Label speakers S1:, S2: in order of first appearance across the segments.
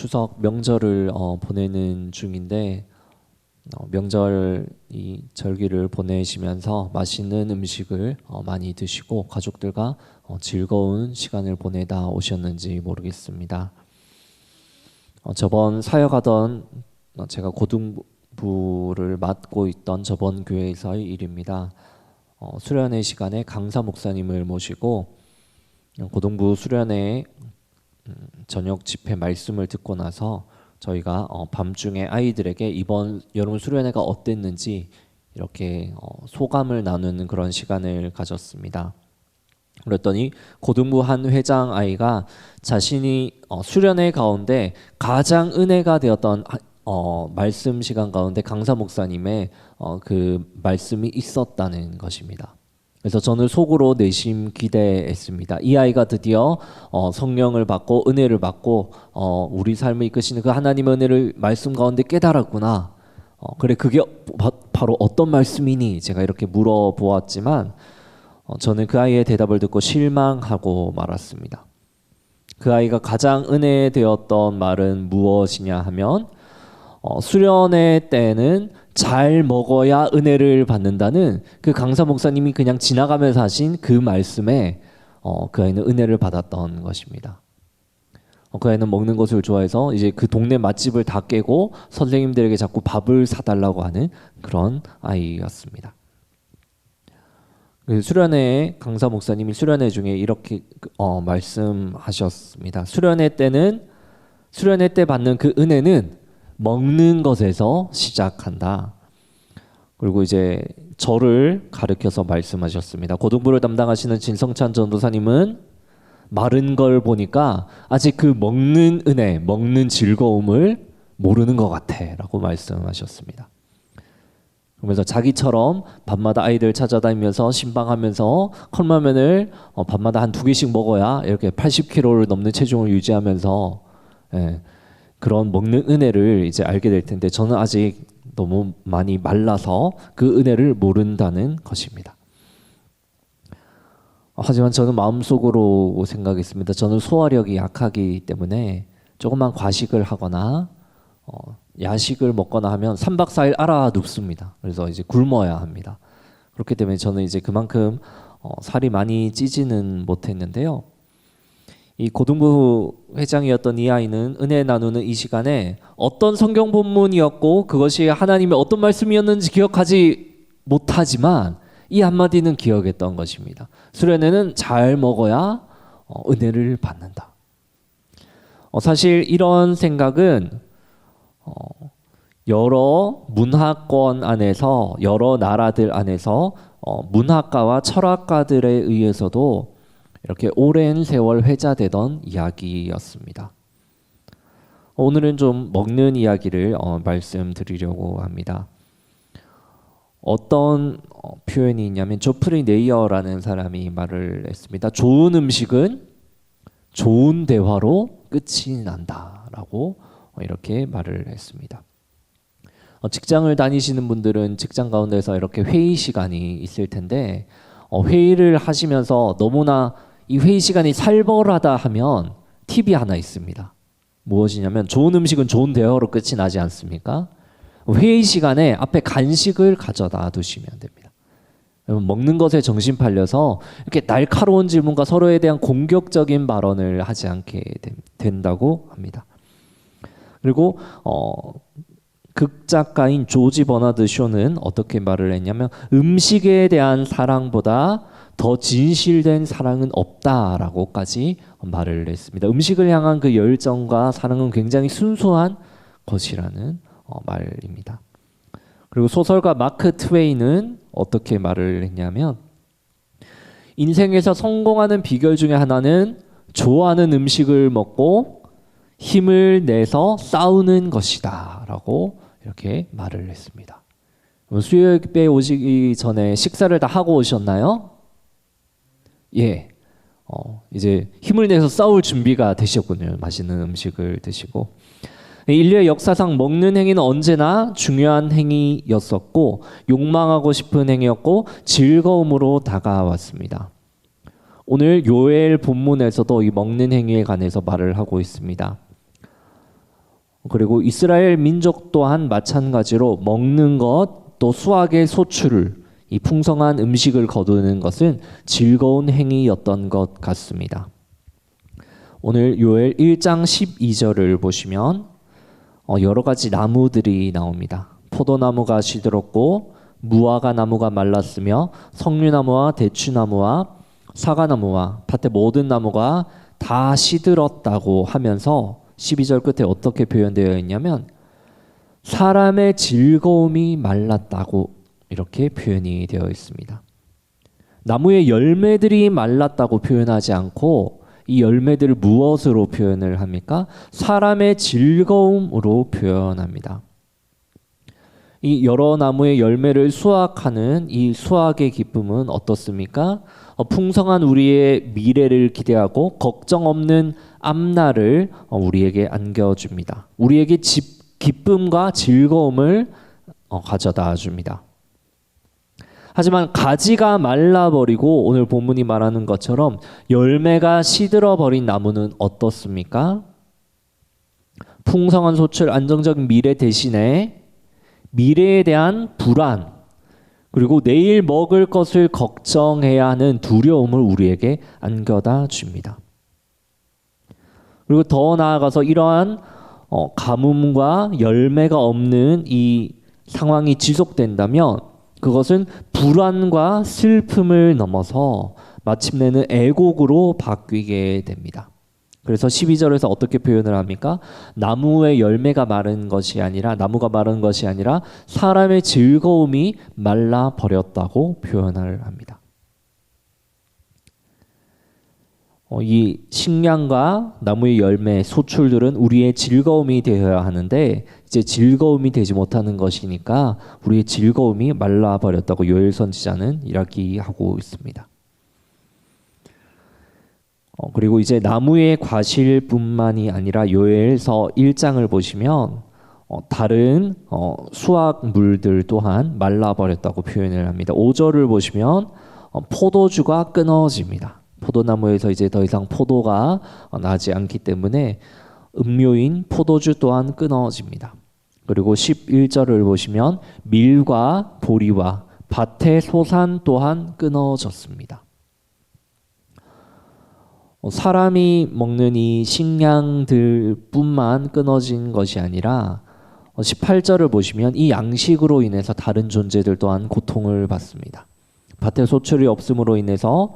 S1: 추석 명절을 보내는 중인데 명절 이 절기를 보내시면서 맛있는 음식을 많이 드시고 가족들과 즐거운 시간을 보내다 오셨는지 모르겠습니다. 저번 사역하던 제가 고등부를 맡고 있던 저번 교회에서의 일입니다. 수련회 시간에 강사 목사님을 모시고 고등부 수련회 저녁 집회 말씀을 듣고 나서 저희가 밤중에 아이들에게 이번 여름 수련회가 어땠는지 이렇게 소감을 나누는 그런 시간을 가졌습니다. 그랬더니 고등부 한 회장 아이가 자신이 수련회 가운데 가장 은혜가 되었던 말씀 시간 가운데 강사 목사님의 그 말씀이 있었다는 것입니다. 그래서 저는 속으로 내심 기대했습니다. 이 아이가 드디어 성령을 받고 은혜를 받고 우리 삶을 이끄시는 그 하나님의 은혜를 말씀 가운데 깨달았구나. 그래 그게 바로 어떤 말씀이니? 제가 이렇게 물어보았지만 저는 그 아이의 대답을 듣고 실망하고 말았습니다. 그 아이가 가장 은혜되었던 말은 무엇이냐 하면 수련회 때는 잘 먹어야 은혜를 받는다는 그 강사 목사님이 그냥 지나가면서 하신 그 말씀에 그 아이는 은혜를 받았던 것입니다. 그 아이는 먹는 것을 좋아해서 이제 그 동네 맛집을 다 깨고 선생님들에게 자꾸 밥을 사달라고 하는 그런 아이였습니다. 수련회 강사 목사님이 수련회 중에 이렇게 말씀하셨습니다. 수련회 때 받는 그 은혜는 먹는 것에서 시작한다. 그리고 이제 저를 가르쳐서 말씀하셨습니다. 고등부를 담당하시는 진성찬 전도사님은 마른 걸 보니까 아직 그 먹는 은혜, 먹는 즐거움을 모르는 것 같아 라고 말씀하셨습니다. 그러면서 자기처럼 밤마다 아이들 찾아다니면서 신방하면서 컵라면을 밤마다 한 2개씩 먹어야 이렇게 80kg를 넘는 체중을 유지하면서 그런 먹는 은혜를 이제 알게 될 텐데 저는 아직 너무 많이 말라서 그 은혜를 모른다는 것입니다. 하지만 저는 마음속으로 생각했습니다. 저는 소화력이 약하기 때문에 조금만 과식을 하거나 야식을 먹거나 하면 3박 4일 알아 눕습니다. 그래서 이제 굶어야 합니다. 그렇기 때문에 저는 이제 그만큼 살이 많이 찌지는 못했는데요. 이 고등부 회장이었던 이 아이는 은혜 나누는 이 시간에 어떤 성경 본문이었고 그것이 하나님의 어떤 말씀이었는지 기억하지 못하지만 이 한마디는 기억했던 것입니다. 수련회는 잘 먹어야 은혜를 받는다. 사실 이런 생각은 여러 문화권 안에서 여러 나라들 안에서 문학가와 철학가들에 의해서도 이렇게 오랜 세월 회자되던 이야기였습니다. 오늘은 좀 먹는 이야기를 말씀드리려고 합니다. 어떤 표현이 있냐면 조프리 네이어라는 사람이 말을 했습니다. 좋은 음식은 좋은 대화로 끝이 난다라고 이렇게 말을 했습니다. 직장을 다니시는 분들은 직장 가운데서 이렇게 회의 시간이 있을 텐데 회의를 하시면서 너무나 이 회의 시간이 살벌하다 하면 팁이 하나 있습니다. 무엇이냐면 좋은 음식은 좋은 대화로 끝이 나지 않습니까? 회의 시간에 앞에 간식을 가져다 두시면 됩니다. 먹는 것에 정신 팔려서 이렇게 날카로운 질문과 서로에 대한 공격적인 발언을 하지 않게 된다고 합니다. 그리고 극작가인 조지 버나드 쇼는 어떻게 말을 했냐면 음식에 대한 사랑보다 더 진실된 사랑은 없다라고까지 말을 했습니다. 음식을 향한 그 열정과 사랑은 굉장히 순수한 것이라는 말입니다. 그리고 소설가 마크 트웨인은 어떻게 말을 했냐면 인생에서 성공하는 비결 중에 하나는 좋아하는 음식을 먹고 힘을 내서 싸우는 것이다 라고 이렇게 말을 했습니다. 수요일에 오시기 전에 식사를 다 하고 오셨나요? 예. 이제 힘을 내서 싸울 준비가 되셨군요. 맛있는 음식을 드시고. 인류의 역사상 먹는 행위는 언제나 중요한 행위였었고 욕망하고 싶은 행위였고 즐거움으로 다가왔습니다. 오늘 요엘 본문에서도 이 먹는 행위에 관해서 말을 하고 있습니다. 그리고 이스라엘 민족 또한 마찬가지로 먹는 것, 또 수확의 소출을, 이 풍성한 음식을 거두는 것은 즐거운 행위였던 것 같습니다. 오늘 요엘 1장 12절을 보시면 여러 가지 나무들이 나옵니다. 포도나무가 시들었고 무화과 나무가 말랐으며 석류나무와 대추나무와 사과나무와 밭의 모든 나무가 다 시들었다고 하면서 12절 끝에 어떻게 표현되어 있냐면 사람의 즐거움이 말랐다고 이렇게 표현이 되어 있습니다. 나무의 열매들이 말랐다고 표현하지 않고 이 열매들을 무엇으로 표현을 합니까? 사람의 즐거움으로 표현합니다. 이 여러 나무의 열매를 수확하는 이 수확의 기쁨은 어떻습니까? 풍성한 우리의 미래를 기대하고 걱정 없는 앞날을 우리에게 안겨줍니다. 우리에게 기쁨과 즐거움을 가져다 줍니다. 하지만 가지가 말라버리고 오늘 본문이 말하는 것처럼 열매가 시들어버린 나무는 어떻습니까? 풍성한 소출, 안정적인 미래 대신에 미래에 대한 불안, 그리고 내일 먹을 것을 걱정해야 하는 두려움을 우리에게 안겨다 줍니다. 그리고 더 나아가서 이러한 가뭄과 열매가 없는 이 상황이 지속된다면 그것은 불안과 슬픔을 넘어서 마침내는 애곡으로 바뀌게 됩니다. 그래서 12절에서 어떻게 표현을 합니까? 나무의 열매가 마른 것이 아니라, 나무가 마른 것이 아니라 사람의 즐거움이 말라 버렸다고 표현을 합니다. 이 식량과 나무의 열매, 소출들은 우리의 즐거움이 되어야 하는데 이제 즐거움이 되지 못하는 것이니까 우리의 즐거움이 말라 버렸다고 요엘 선지자는 이야기하고 있습니다. 그리고 이제 나무의 과실뿐만이 아니라 요엘서 1장을 보시면 다른 수확물들 또한 말라버렸다고 표현을 합니다. 5절을 보시면 포도주가 끊어집니다. 포도나무에서 이제 더 이상 포도가 나지 않기 때문에 음료인 포도주 또한 끊어집니다. 그리고 11절을 보시면 밀과 보리와 밭의 소산 또한 끊어졌습니다. 사람이 먹는 이 식량들뿐만 끊어진 것이 아니라 18절을 보시면 이 양식으로 인해서 다른 존재들 또한 고통을 받습니다. 밭에 소출이 없음으로 인해서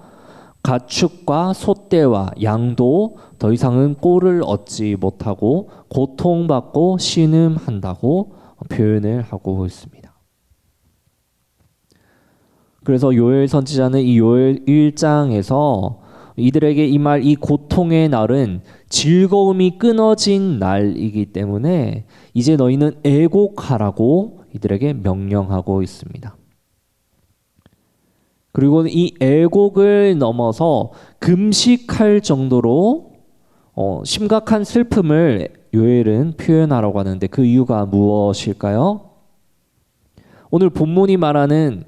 S1: 가축과 소떼와 양도 더 이상은 꼴을 얻지 못하고 고통받고 신음한다고 표현을 하고 있습니다. 그래서 요엘 선지자는 이 요엘 1장에서 이들에게 임할 이 고통의 날은 즐거움이 끊어진 날이기 때문에 이제 너희는 애곡하라고 이들에게 명령하고 있습니다. 그리고 이 애곡을 넘어서 금식할 정도로 심각한 슬픔을 요엘은 표현하라고 하는데 그 이유가 무엇일까요? 오늘 본문이 말하는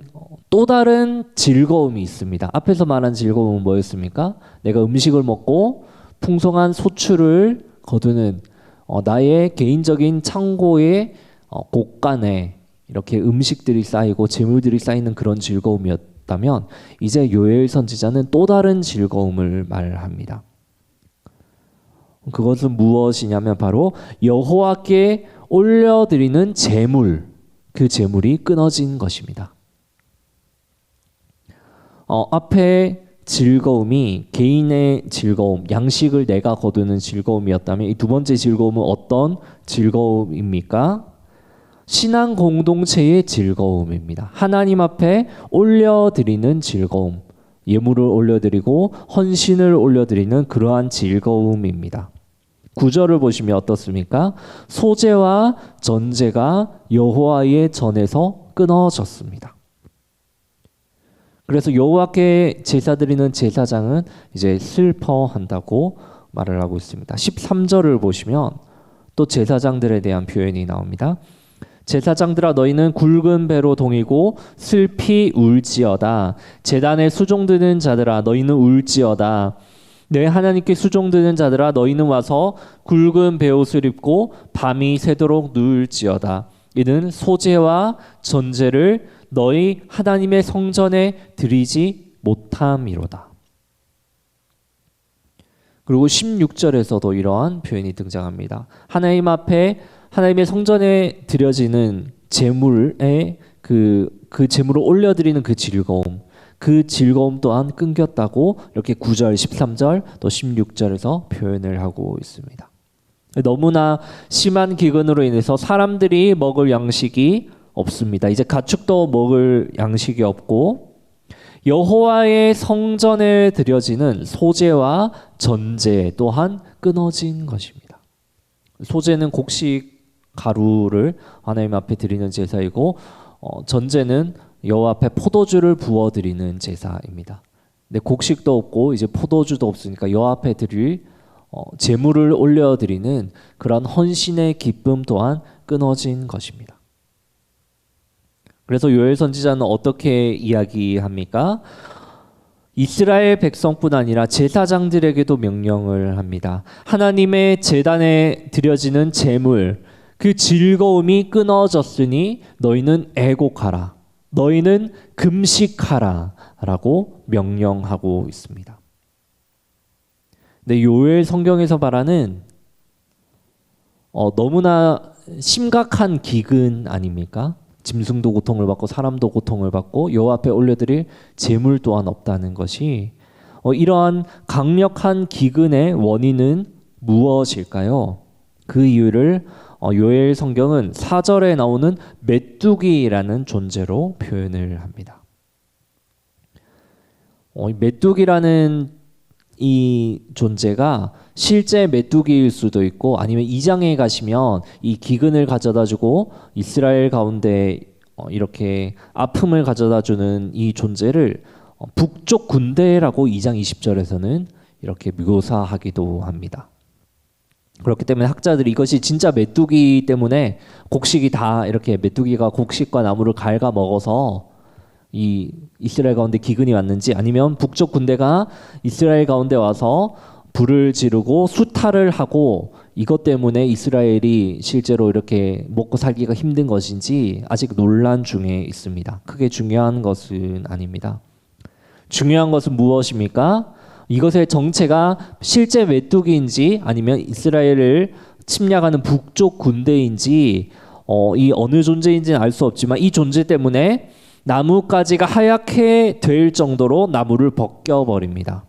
S1: 또 다른 즐거움이 있습니다. 앞에서 말한 즐거움은 뭐였습니까? 내가 음식을 먹고 풍성한 소출을 거두는 나의 개인적인 창고의 곳간에 이렇게 음식들이 쌓이고 재물들이 쌓이는 그런 즐거움이었다면 이제 요엘 선지자는 또 다른 즐거움을 말합니다. 그것은 무엇이냐면 바로 여호와께 올려드리는 제물, 그 제물이 끊어진 것입니다. 앞에 즐거움이 개인의 즐거움, 양식을 내가 거두는 즐거움이었다면 이 두 번째 즐거움은 어떤 즐거움입니까? 신앙 공동체의 즐거움입니다. 하나님 앞에 올려드리는 즐거움, 예물을 올려드리고 헌신을 올려드리는 그러한 즐거움입니다. 9절을 보시면 어떻습니까? 소제와 전제가 여호와의 전에서 끊어졌습니다. 그래서 여호와께 제사 드리는 제사장은 이제 슬퍼한다고 말을 하고 있습니다. 13절을 보시면 또 제사장들에 대한 표현이 나옵니다. 제사장들아 너희는 굵은 배로 동이고 슬피 울지어다. 제단에 수종드는 자들아 너희는 울지어다. 내 하나님께 수종드는 자들아 너희는 와서 굵은 베옷을 입고 밤이 새도록 누울지어다. 이는 소제와 전제를 너희 하나님의 성전에 드리지 못함이로다. 그리고 16절에서도 이러한 표현이 등장합니다. 하나님 앞에 하나님의 성전에 드려지는 제물에 그 제물을 올려드리는 그 즐거움 또한 끊겼다고 이렇게 9절, 13절 또 16절에서 표현을 하고 있습니다. 너무나 심한 기근으로 인해서 사람들이 먹을 양식이 없습니다. 이제 가축도 먹을 양식이 없고 여호와의 성전에 드려지는 소제와 전제 또한 끊어진 것입니다. 소제는 곡식 가루를 하나님 앞에 드리는 제사이고 전제는 여호와 앞에 포도주를 부어 드리는 제사입니다. 근데 곡식도 없고 이제 포도주도 없으니까 여호와 앞에 드릴 제물을 올려 드리는 그런 헌신의 기쁨 또한 끊어진 것입니다. 그래서 요엘 선지자는 어떻게 이야기합니까? 이스라엘 백성뿐 아니라 제사장들에게도 명령을 합니다. 하나님의 제단에 드려지는 제물, 그 즐거움이 끊어졌으니 너희는 애곡하라. 너희는 금식하라 라고 명령하고 있습니다. 근데 요엘 성경에서 말하는 너무나 심각한 기근 아닙니까? 짐승도 고통을 받고 사람도 고통을 받고 여호와 앞에 올려드릴 제물 또한 없다는 것이 이러한 강력한 기근의 원인은 무엇일까요? 그 이유를 요엘 성경은 4절에 나오는 메뚜기라는 존재로 표현을 합니다. 메뚜기라는 이 존재가 실제 메뚜기일 수도 있고 아니면 2장에 가시면 이 기근을 가져다주고 이스라엘 가운데 이렇게 아픔을 가져다주는 이 존재를 북쪽 군대라고 2장 20절에서는 이렇게 묘사하기도 합니다. 그렇기 때문에 학자들이 이것이 진짜 메뚜기 때문에 곡식이 다 이렇게 메뚜기가 곡식과 나무를 갉아 먹어서 이 이스라엘 가운데 기근이 왔는지 아니면 북쪽 군대가 이스라엘 가운데 와서 불을 지르고 수탈을 하고 이것 때문에 이스라엘이 실제로 이렇게 먹고 살기가 힘든 것인지 아직 논란 중에 있습니다. 크게 중요한 것은 아닙니다. 중요한 것은 무엇입니까? 이것의 정체가 실제 메뚜기인지 아니면 이스라엘을 침략하는 북쪽 군대인지 이 어느 존재인지는 알 수 없지만 이 존재 때문에 나뭇가지가 하얗게 될 정도로 나무를 벗겨버립니다.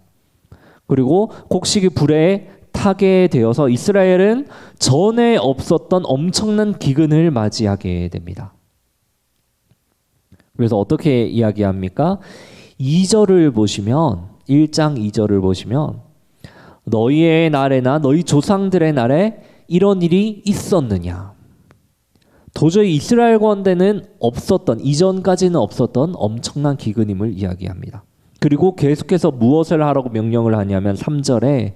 S1: 그리고 곡식이 불에 타게 되어서 이스라엘은 전에 없었던 엄청난 기근을 맞이하게 됩니다. 그래서 어떻게 이야기합니까? 2절을 보시면 1장 2절을 보시면 너희의 날에나 너희 조상들의 날에 이런 일이 있었느냐? 도저히 이스라엘 가운데는 없었던 이전까지는 없었던 엄청난 기근임을 이야기합니다. 그리고 계속해서 무엇을 하라고 명령을 하냐면 3절에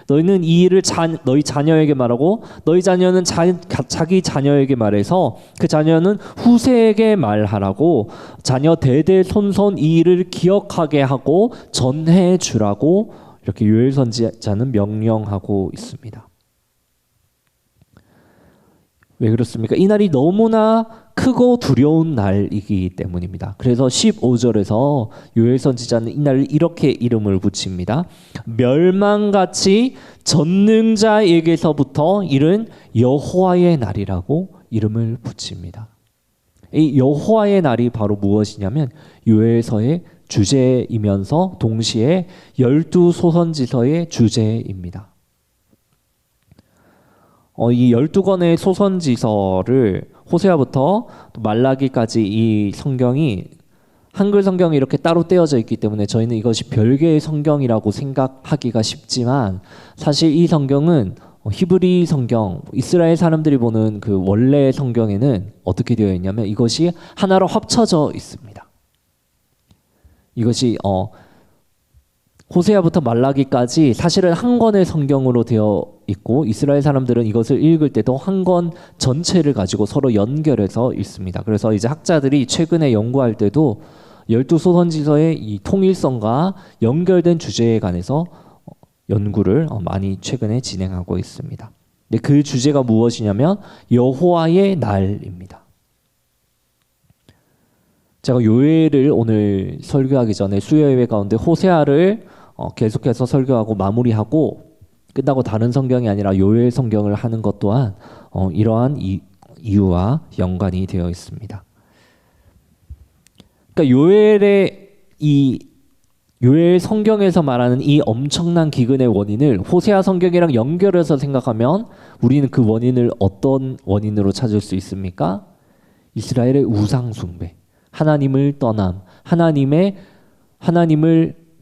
S1: 너희는 이 일을 너희 자녀에게 말하고 너희 자녀는 자기 자녀에게 말해서 그 자녀는 후세에게 말하라고 자녀 대대손손 이 일을 기억하게 하고 전해 주라고 이렇게 요엘 선지자는 명령하고 있습니다. 왜 그렇습니까? 이 날이 너무나 크고 두려운 날이기 때문입니다. 그래서 15절에서 요엘 선지자는 이 날을 이렇게 이름을 붙입니다. 멸망같이 전능자에게서부터 이른 여호와의 날이라고 이름을 붙입니다. 이 여호와의 날이 바로 무엇이냐면 요엘서의 주제이면서 동시에 12소선지서의 주제입니다. 이 12권의 소선지서를 호세아부터 말라기까지 이 성경이 한글 성경이 이렇게 따로 떼어져 있기 때문에 저희는 이것이 별개의 성경이라고 생각하기가 쉽지만 사실 이 성경은 히브리 성경, 이스라엘 사람들이 보는 그 원래 성경에는 어떻게 되어 있냐면 이것이 하나로 합쳐져 있습니다. 이것이 호세아부터 말라기까지 사실은 한 권의 성경으로 되어 있고 이스라엘 사람들은 이것을 읽을 때도 한 권 전체를 가지고 서로 연결해서 읽습니다. 그래서 이제 학자들이 최근에 연구할 때도 12소선지서의 이 통일성과 연결된 주제에 관해서 연구를 많이 최근에 진행하고 있습니다. 근데 그 주제가 무엇이냐면 여호와의 날입니다. 제가 요엘을 오늘 설교하기 전에 수요 예배 가운데 호세아를 계속해서 설교하고 마무리하고 끝나고 다른 성경이 아니라 요엘 성경을 하는 것 또한 이러한 이유와 연관이 되어 있습니다. 그러니까 요엘 성경에서 말하는 이 엄청난 기근의 원인을 호세아 성경이랑 연결해서 생각하면 우리는 그 원인을 어떤 원인으로 찾을 수 있습니까? 이스라엘의 우상 숭배, 하나님을 떠남, 하나님을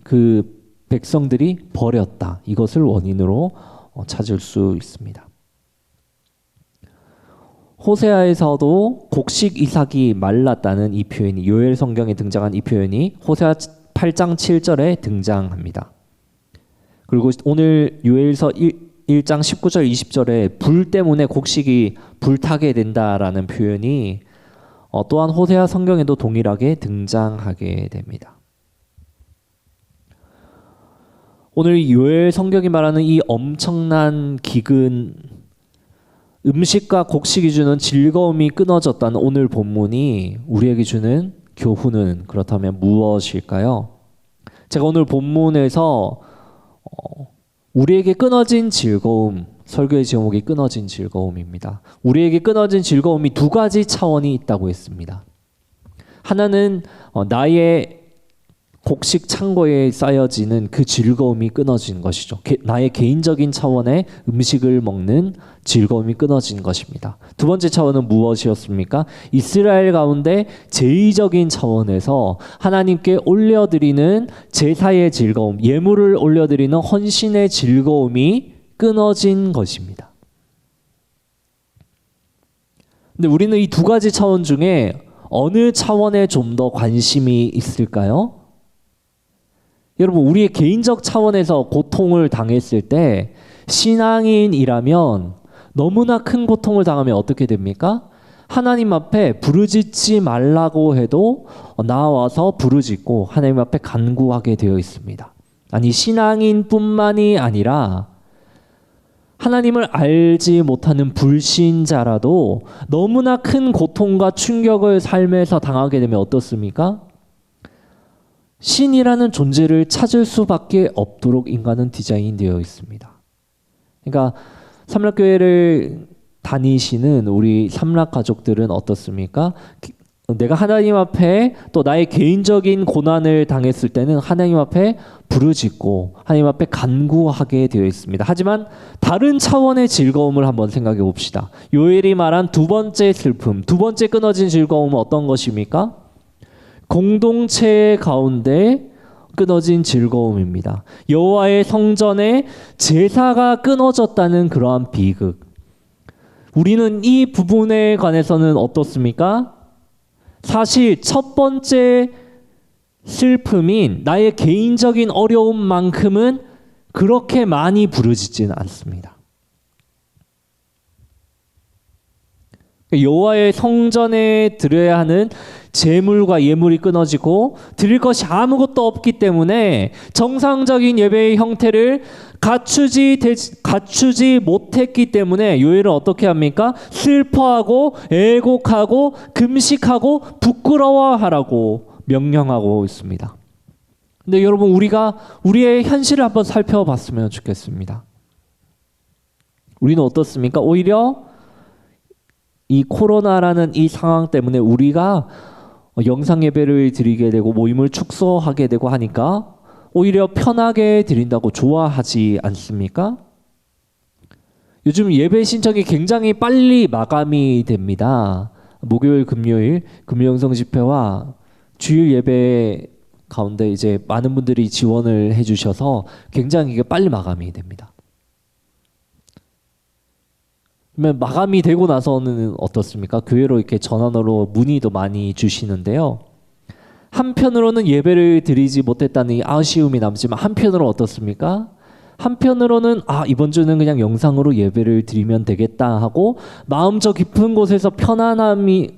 S1: 그 백성들이 버렸다. 이것을 원인으로 찾을 수 있습니다. 호세아에서도 곡식 이삭이 말랐다는 이 표현이 요엘 성경에 등장한 이 표현이 호세아 8장 7절에 등장합니다. 그리고 오늘 요엘서 1장 19절 20절에 불 때문에 곡식이 불타게 된다라는 표현이 또한 호세아 성경에도 동일하게 등장하게 됩니다. 오늘 요엘 성경이 말하는 이 엄청난 기근, 음식과 곡식이 주는 즐거움이 끊어졌다는 오늘 본문이 우리에게 주는 교훈은 그렇다면 무엇일까요? 제가 오늘 본문에서 우리에게 끊어진 즐거움, 설교의 제목이 끊어진 즐거움입니다. 우리에게 끊어진 즐거움이 두 가지 차원이 있다고 했습니다. 하나는 나의 곡식 창고에 쌓여지는 그 즐거움이 끊어진 것이죠. 나의 개인적인 차원의 음식을 먹는 즐거움이 끊어진 것입니다. 두 번째 차원은 무엇이었습니까? 이스라엘 가운데 제의적인 차원에서 하나님께 올려드리는 제사의 즐거움, 예물을 올려드리는 헌신의 즐거움이 끊어진 것입니다. 근데 우리는 이 두 가지 차원 중에 어느 차원에 좀 더 관심이 있을까요? 여러분, 우리의 개인적 차원에서 고통을 당했을 때 신앙인이라면 너무나 큰 고통을 당하면 어떻게 됩니까? 하나님 앞에 부르짖지 말라고 해도 나와서 부르짖고 하나님 앞에 간구하게 되어 있습니다. 아니, 신앙인뿐만이 아니라 하나님을 알지 못하는 불신자라도 너무나 큰 고통과 충격을 삶에서 당하게 되면 어떻습니까? 신이라는 존재를 찾을 수밖에 없도록 인간은 디자인되어 있습니다. 그러니까 삼락교회를 다니시는 우리 삼락 가족들은 어떻습니까? 내가 하나님 앞에 또 나의 개인적인 고난을 당했을 때는 하나님 앞에 부르짖고 하나님 앞에 간구하게 되어 있습니다. 하지만 다른 차원의 즐거움을 한번 생각해 봅시다. 요엘이 말한 두 번째 슬픔, 두 번째 끊어진 즐거움은 어떤 것입니까? 공동체 가운데 끊어진 즐거움입니다. 여호와의 성전에 제사가 끊어졌다는 그러한 비극. 우리는 이 부분에 관해서는 어떻습니까? 사실 첫 번째 슬픔인 나의 개인적인 어려움만큼은 그렇게 많이 부르짖지는 않습니다. 여호와의 성전에 드려야 하는 제물과 예물이 끊어지고 드릴 것이 아무것도 없기 때문에 정상적인 예배의 형태를 갖추지 못했기 때문에 요엘은 어떻게 합니까? 슬퍼하고 애곡하고 금식하고 부끄러워하라고 명령하고 있습니다. 근데 여러분, 우리가 우리의 현실을 한번 살펴봤으면 좋겠습니다. 우리는 어떻습니까? 오히려 이 코로나라는 이 상황 때문에 우리가 영상 예배를 드리게 되고 모임을 축소하게 되고 하니까 오히려 편하게 드린다고 좋아하지 않습니까? 요즘 예배 신청이 굉장히 빨리 마감이 됩니다. 목요일, 금요일, 금요영성 집회와 주일 예배 가운데 이제 많은 분들이 지원을 해주셔서 굉장히 이게 빨리 마감이 됩니다. 그러면 마감이 되고 나서는 어떻습니까? 교회로 이렇게 전화로 문의도 많이 주시는데요. 한편으로는 예배를 드리지 못했다는 이 아쉬움이 남지만 한편으로는 어떻습니까? 한편으로는 이번 주는 그냥 영상으로 예배를 드리면 되겠다 하고 마음 저 깊은 곳에서 편안함의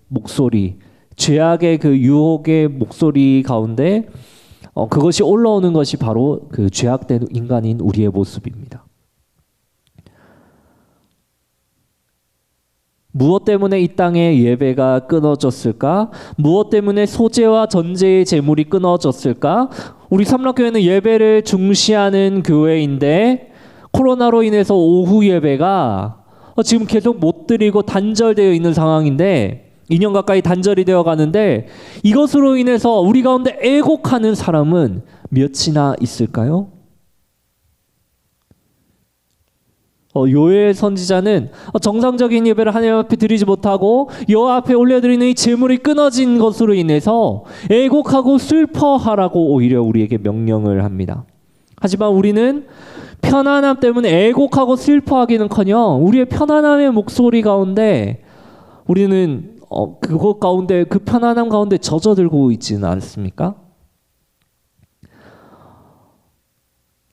S1: 목소리, 죄악의 그 유혹의 목소리 가운데 그것이 올라오는 것이 바로 그 죄악된 인간인 우리의 모습입니다. 무엇 때문에 이 땅의 예배가 끊어졌을까? 무엇 때문에 소재와 전제의 제물이 끊어졌을까? 우리 삼락교회는 예배를 중시하는 교회인데 코로나로 인해서 오후 예배가 지금 계속 못 드리고 단절되어 있는 상황인데 2년 가까이 단절이 되어 가는데 이것으로 인해서 우리 가운데 애곡하는 사람은 몇이나 있을까요? 요엘 선지자는 정상적인 예배를 하나님 앞에 드리지 못하고 여호와 앞에 올려드리는 이 제물이 끊어진 것으로 인해서 애곡하고 슬퍼하라고 오히려 우리에게 명령을 합니다. 하지만 우리는 편안함 때문에 애곡하고 슬퍼하기는커녕 우리의 편안함의 목소리 가운데 우리는 그것 가운데 그 편안함 가운데 젖어들고 있지는 않습니까?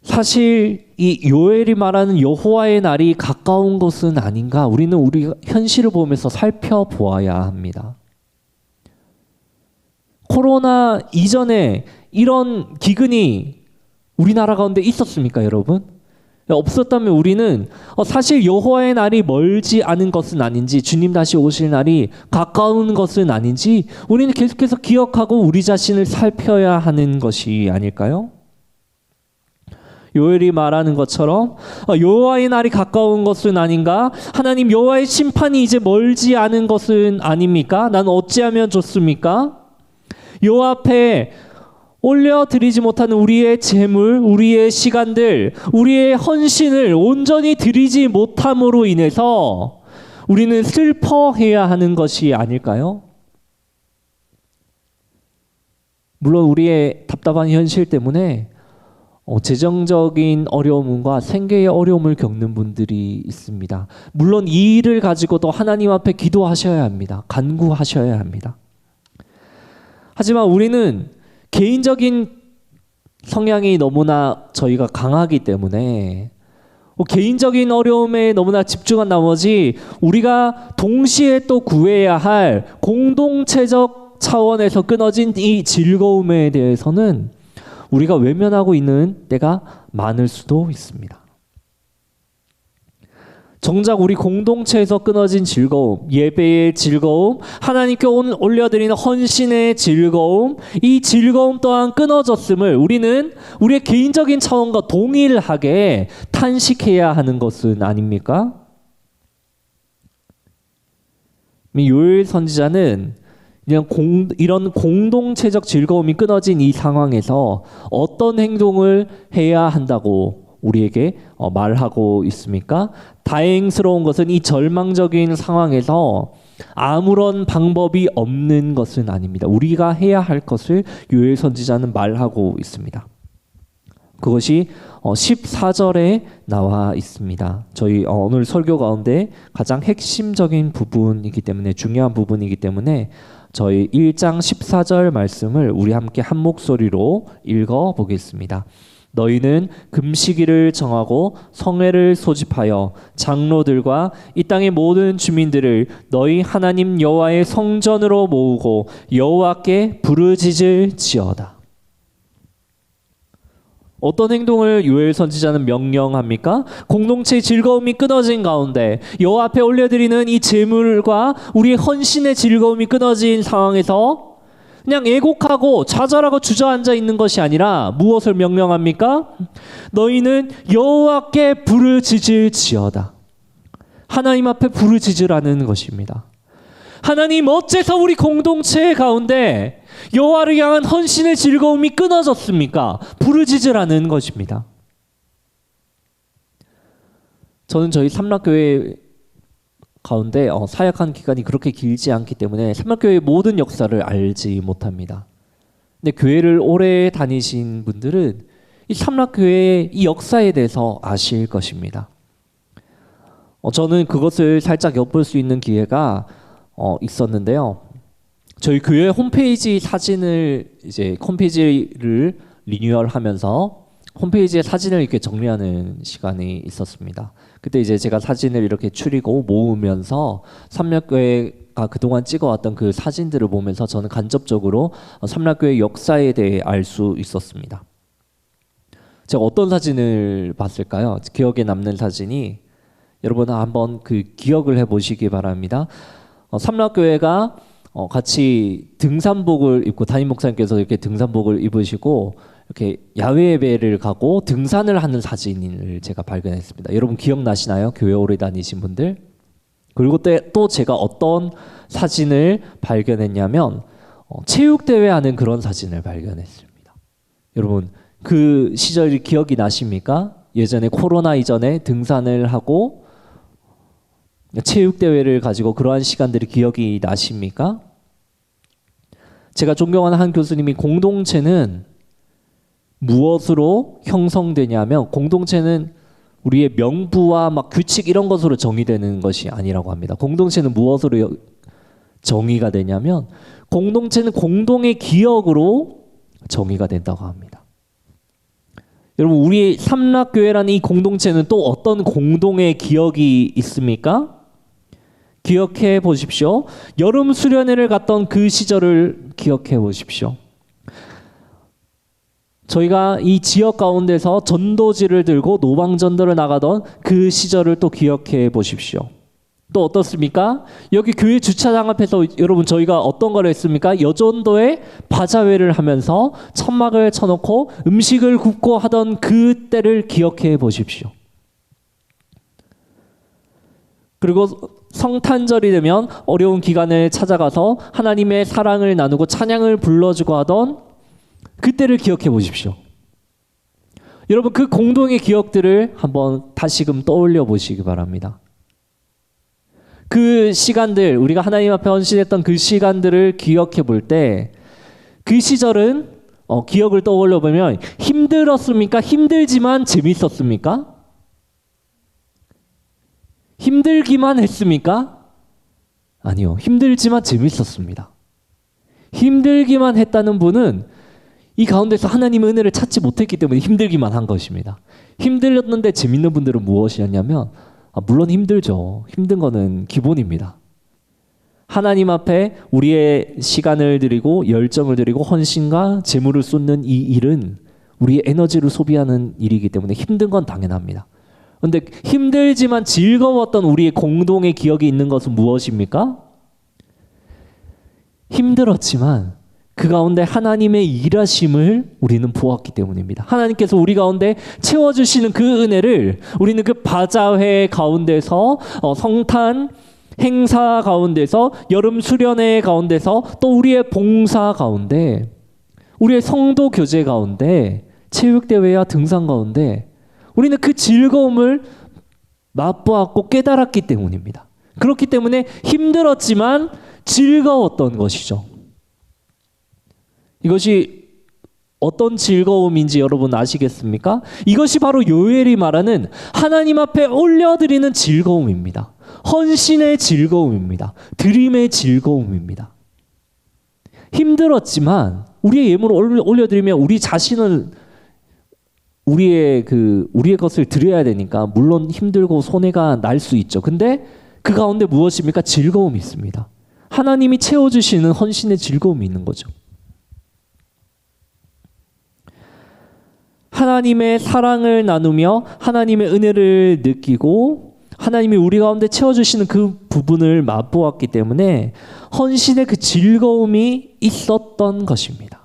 S1: 사실 이 요엘이 말하는 여호와의 날이 가까운 것은 아닌가? 우리는 우리 현실을 보면서 살펴보아야 합니다. 코로나 이전에 이런 기근이 우리나라 가운데 있었습니까, 여러분? 없었다면 우리는 사실 여호와의 날이 멀지 않은 것은 아닌지, 주님 다시 오실 날이 가까운 것은 아닌지 우리는 계속해서 기억하고 우리 자신을 살펴야 하는 것이 아닐까요? 요엘이 말하는 것처럼 여호와의 날이 가까운 것은 아닌가? 하나님 여호와의 심판이 이제 멀지 않은 것은 아닙니까? 난 어찌하면 좋습니까? 여호와 앞에 올려드리지 못하는 우리의 재물, 우리의 시간들, 우리의 헌신을 온전히 드리지 못함으로 인해서 우리는 슬퍼해야 하는 것이 아닐까요? 물론 우리의 답답한 현실 때문에 재정적인 어려움과 생계의 어려움을 겪는 분들이 있습니다. 물론 이 일을 가지고도 하나님 앞에 기도하셔야 합니다. 간구하셔야 합니다. 하지만 우리는 개인적인 성향이 너무나 저희가 강하기 때문에 개인적인 어려움에 너무나 집중한 나머지 우리가 동시에 또 구해야 할 공동체적 차원에서 끊어진 이 즐거움에 대해서는 우리가 외면하고 있는 때가 많을 수도 있습니다. 정작 우리 공동체에서 끊어진 즐거움, 예배의 즐거움, 하나님께 올려드리는 헌신의 즐거움, 이 즐거움 또한 끊어졌음을 우리는 우리의 개인적인 차원과 동일하게 탄식해야 하는 것은 아닙니까? 요엘 선지자는 이런 공동체적 즐거움이 끊어진 이 상황에서 어떤 행동을 해야 한다고 우리에게 말하고 있습니까? 다행스러운 것은 이 절망적인 상황에서 아무런 방법이 없는 것은 아닙니다. 우리가 해야 할 것을 요엘 선지자는 말하고 있습니다. 그것이 14절에 나와 있습니다. 저희 오늘 설교 가운데 가장 핵심적인 부분이기 때문에 중요한 부분이기 때문에 저희 1장 14절 말씀을 우리 함께 한 목소리로 읽어 보겠습니다. 너희는 금식일을 정하고 성회를 소집하여 장로들과 이 땅의 모든 주민들을 너희 하나님 여호와의 성전으로 모으고 여호와께 부르짖을지어다. 어떤 행동을 요엘 선지자는 명령합니까? 공동체의 즐거움이 끊어진 가운데 여호와 앞에 올려드리는 이 제물과 우리의 헌신의 즐거움이 끊어진 상황에서 그냥 애곡하고 좌절하고 주저앉아 있는 것이 아니라 무엇을 명령합니까? 너희는 여호와께 부르짖을지어다. 하나님 앞에 부르짖으라는 것입니다. 하나님, 어째서 우리 공동체 가운데 여호와를 향한 헌신의 즐거움이 끊어졌습니까? 부르짖으라는 것입니다. 저는 저희 삼락교회 가운데 사역한 기간이 그렇게 길지 않기 때문에 삼락교회의 모든 역사를 알지 못합니다. 근데 교회를 오래 다니신 분들은 이 삼락교회의 이 역사에 대해서 아실 것입니다. 저는 그것을 살짝 엿볼 수 있는 기회가 있었는데요. 저희 교회 홈페이지 사진을 홈페이지를 리뉴얼하면서 홈페이지에 사진을 이렇게 정리하는 시간이 있었습니다. 그때 제가 사진을 이렇게 추리고 모으면서 삼력교회 제가 그동안 찍어왔던 그 사진들을 보면서 저는 간접적으로 삼락교회 역사에 대해 알 수 있었습니다. 제가 어떤 사진을 봤을까요? 기억에 남는 사진이, 여러분 한번 그 기억을 해보시기 바랍니다. 삼락교회가 같이 등산복을 입고, 담임 목사님께서 이렇게 등산복을 입으시고 이렇게 야외 예배를 가고 등산을 하는 사진을 제가 발견했습니다. 여러분 기억나시나요? 교회 오래 다니신 분들? 그리고 또 제가 어떤 사진을 발견했냐면 체육대회 하는 그런 사진을 발견했습니다. 여러분 그 시절이 기억이 나십니까? 예전에 코로나 이전에 등산을 하고 체육대회를 가지고 그러한 시간들이 기억이 나십니까? 제가 존경하는 한 교수님이 공동체는 무엇으로 형성되냐면, 공동체는 우리의 명부와 막 규칙 이런 것으로 정의되는 것이 아니라고 합니다. 공동체는 무엇으로 정의가 되냐면, 공동체는 공동의 기억으로 정의가 된다고 합니다. 여러분 우리 삼락교회라는 이 공동체는 또 어떤 공동의 기억이 있습니까? 기억해 보십시오. 여름 수련회를 갔던 그 시절을 기억해 보십시오. 저희가 이 지역 가운데서 전도지를 들고 노방전도를 나가던 그 시절을 또 기억해 보십시오. 또 어떻습니까? 여기 교회 주차장 앞에서 여러분 저희가 어떤 걸 했습니까? 여전도에 바자회를 하면서 천막을 쳐놓고 음식을 굽고 하던 그때를 기억해 보십시오. 그리고 성탄절이 되면 어려운 기간을 찾아가서 하나님의 사랑을 나누고 찬양을 불러주고 하던 그때를 기억해 보십시오. 여러분 그 공동의 기억들을 한번 다시금 떠올려 보시기 바랍니다. 그 시간들, 우리가 하나님 앞에 헌신했던 그 시간들을 기억해 볼 때 그 시절은 기억을 떠올려 보면 힘들었습니까? 힘들지만 재밌었습니까? 힘들기만 했습니까? 아니요. 힘들지만 재밌었습니다. 힘들기만 했다는 분은 이 가운데서 하나님의 은혜를 찾지 못했기 때문에 힘들기만 한 것입니다. 힘들었는데 재밌는 분들은 무엇이었냐면, 물론 힘들죠. 힘든 거는 기본입니다. 하나님 앞에 우리의 시간을 드리고 열정을 드리고 헌신과 재물을 쏟는 이 일은 우리의 에너지를 소비하는 일이기 때문에 힘든 건 당연합니다. 그런데 힘들지만 즐거웠던 우리의 공동의 기억이 있는 것은 무엇입니까? 힘들었지만 그 가운데 하나님의 일하심을 우리는 보았기 때문입니다. 하나님께서 우리 가운데 채워주시는 그 은혜를 우리는 그 바자회 가운데서 성탄 행사 가운데서 여름 수련회 가운데서 또 우리의 봉사 가운데 우리의 성도 교제 가운데 체육대회와 등산 가운데 우리는 그 즐거움을 맛보았고 깨달았기 때문입니다. 그렇기 때문에 힘들었지만 즐거웠던 것이죠. 이것이 어떤 즐거움인지 여러분 아시겠습니까? 이것이 바로 요엘이 말하는 하나님 앞에 올려드리는 즐거움입니다. 헌신의 즐거움입니다. 드림의 즐거움입니다. 힘들었지만 우리의 예물을 올려드리면 우리 자신을 우리의 것을 드려야 되니까 물론 힘들고 손해가 날 수 있죠. 근데 그 가운데 무엇입니까? 즐거움이 있습니다. 하나님이 채워주시는 헌신의 즐거움이 있는 거죠. 하나님의 사랑을 나누며 하나님의 은혜를 느끼고 하나님이 우리 가운데 채워주시는 그 부분을 맛보았기 때문에 헌신의 그 즐거움이 있었던 것입니다.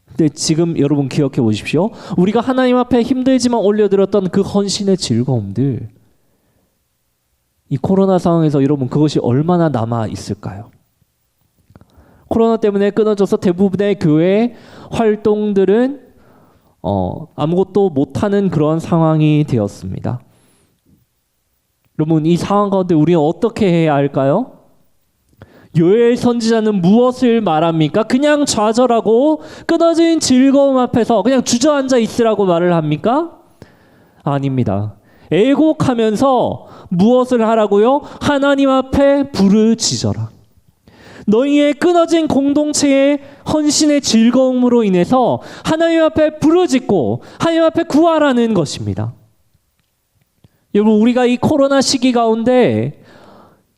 S1: 근데 지금 여러분 기억해 보십시오. 우리가 하나님 앞에 힘들지만 올려드렸던 그 헌신의 즐거움들, 이 코로나 상황에서 여러분 그것이 얼마나 남아 있을까요? 코로나 때문에 끊어져서 대부분의 교회 활동들은 아무것도 못하는 그런 상황이 되었습니다. 여러분 이 상황 가운데 우리는 어떻게 해야 할까요? 요엘 선지자는 무엇을 말합니까? 그냥 좌절하고 끊어진 즐거움 앞에서 그냥 주저앉아 있으라고 말을 합니까? 아닙니다. 애곡하면서 무엇을 하라고요? 하나님 앞에 부르짖어라. 너희의 끊어진 공동체의 헌신의 즐거움으로 인해서 하나님 앞에 부르짖고 하나님 앞에 구하라는 것입니다. 여러분 우리가 이 코로나 시기 가운데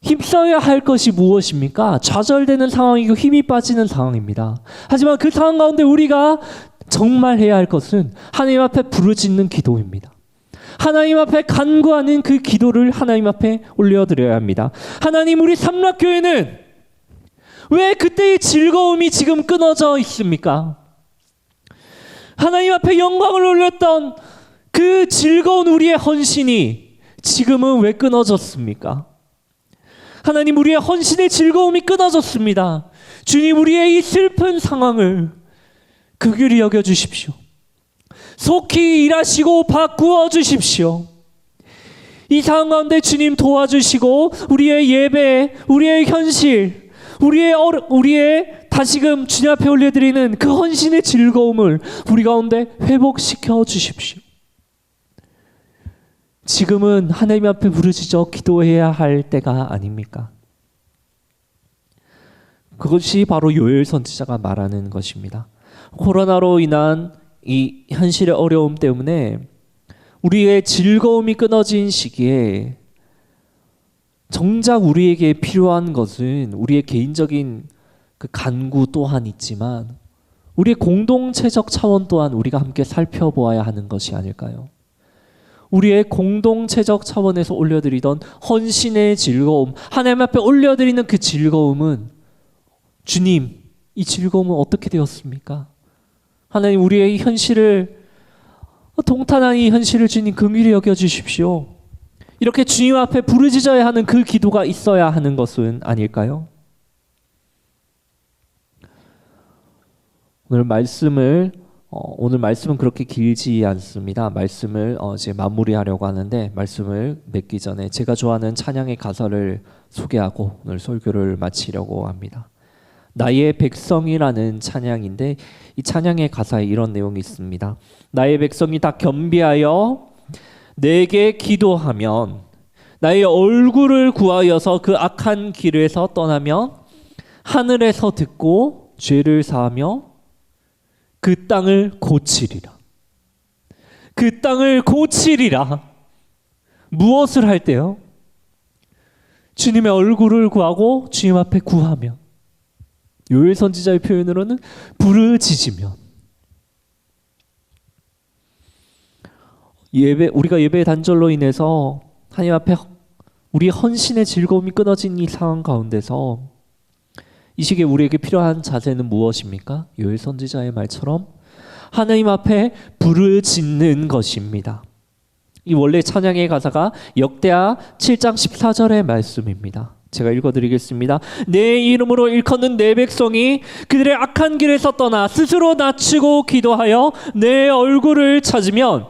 S1: 힘써야 할 것이 무엇입니까? 좌절되는 상황이고 힘이 빠지는 상황입니다. 하지만 그 상황 가운데 우리가 정말 해야 할 것은 하나님 앞에 부르짖는 기도입니다. 하나님 앞에 간구하는 그 기도를 하나님 앞에 올려드려야 합니다. 하나님, 우리 삼락교회는 왜 그때의 즐거움이 지금 끊어져 있습니까? 하나님 앞에 영광을 올렸던 그 즐거운 우리의 헌신이 지금은 왜 끊어졌습니까? 하나님, 우리의 헌신의 즐거움이 끊어졌습니다. 주님, 우리의 이 슬픈 상황을 긍휼히 여겨주십시오. 속히 일하시고 바꾸어 주십시오. 이 상황 가운데 주님 도와주시고 우리의 예배, 우리의 현실, 우리의 다시금 주님 앞에 올려드리는 그 헌신의 즐거움을 우리 가운데 회복시켜 주십시오. 지금은 하나님 앞에 부르짖어 기도해야 할 때가 아닙니까? 그것이 바로 요엘 선지자가 말하는 것입니다. 코로나로 인한 이 현실의 어려움 때문에 우리의 즐거움이 끊어진 시기에 정작 우리에게 필요한 것은 우리의 개인적인 그 간구 또한 있지만 우리의 공동체적 차원 또한 우리가 함께 살펴보아야 하는 것이 아닐까요? 우리의 공동체적 차원에서 올려드리던 헌신의 즐거움, 하나님 앞에 올려드리는 그 즐거움은 주님, 이 즐거움은 어떻게 되었습니까? 하나님, 우리의 이 현실을, 동탄한 이 현실을 주님 긍휼히 여겨주십시오. 이렇게 주님 앞에 부르짖어야 하는 그 기도가 있어야 하는 것은 아닐까요? 오늘 말씀은 그렇게 길지 않습니다. 말씀을 이제 마무리하려고 하는데, 말씀을 맺기 전에 제가 좋아하는 찬양의 가사를 소개하고 오늘 설교를 마치려고 합니다. 나의 백성이라는 찬양인데, 이 찬양의 가사에 이런 내용이 있습니다. 나의 백성이 다 겸비하여 내게 기도하면, 나의 얼굴을 구하여서 그 악한 길에서 떠나면 하늘에서 듣고 죄를 사하며 그 땅을 고치리라. 그 땅을 고치리라. 무엇을 할 때요? 주님의 얼굴을 구하고 주님 앞에 구하며, 요엘 선지자의 표현으로는 부르짖으면. 우리가 예배의 단절로 인해서 하나님 앞에 우리 헌신의 즐거움이 끊어진 이 상황 가운데서 이 시기에 우리에게 필요한 자세는 무엇입니까? 요엘 선지자의 말처럼 하나님 앞에 부르짖는 것입니다. 이 원래 찬양의 가사가 역대하 7장 14절의 말씀입니다. 제가 읽어드리겠습니다. 내 이름으로 일컫는 내 백성이 그들의 악한 길에서 떠나 스스로 낮추고 기도하여 내 얼굴을 찾으면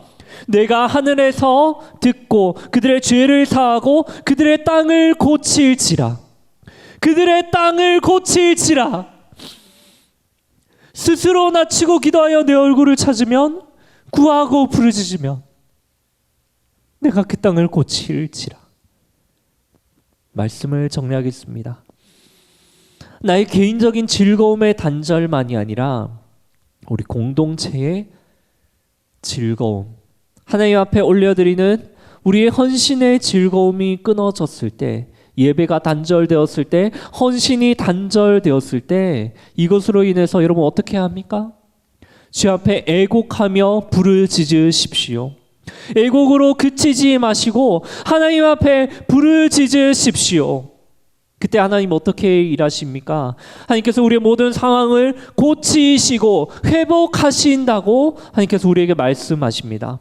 S1: 내가 하늘에서 듣고 그들의 죄를 사하고 그들의 땅을 고칠지라. 그들의 땅을 고칠지라. 스스로 낮추고 기도하여 내 얼굴을 찾으면, 구하고 부르짖으면 내가 그 땅을 고칠지라. 말씀을 정리하겠습니다. 나의 개인적인 즐거움의 단절만이 아니라 우리 공동체의 즐거움, 하나님 앞에 올려드리는 우리의 헌신의 즐거움이 끊어졌을 때, 예배가 단절되었을 때, 헌신이 단절되었을 때, 이것으로 인해서 여러분 어떻게 합니까? 주 앞에 애곡하며 부르짖으십시오. 애곡으로 그치지 마시고 하나님 앞에 부르짖으십시오. 그때 하나님 어떻게 일하십니까? 하나님께서 우리의 모든 상황을 고치시고 회복하신다고 하나님께서 우리에게 말씀하십니다.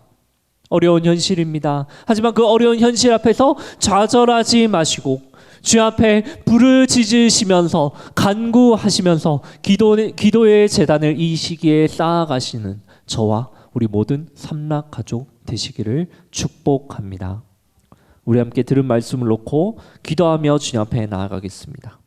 S1: 어려운 현실입니다. 하지만 그 어려운 현실 앞에서 좌절하지 마시고 주 앞에 부르짖으시면서 간구하시면서 기도의 제단을 이 시기에 쌓아가시는 저와 우리 모든 삼락 가족 되시기를 축복합니다. 우리 함께 들은 말씀을 놓고 기도하며 주님 앞에 나아가겠습니다.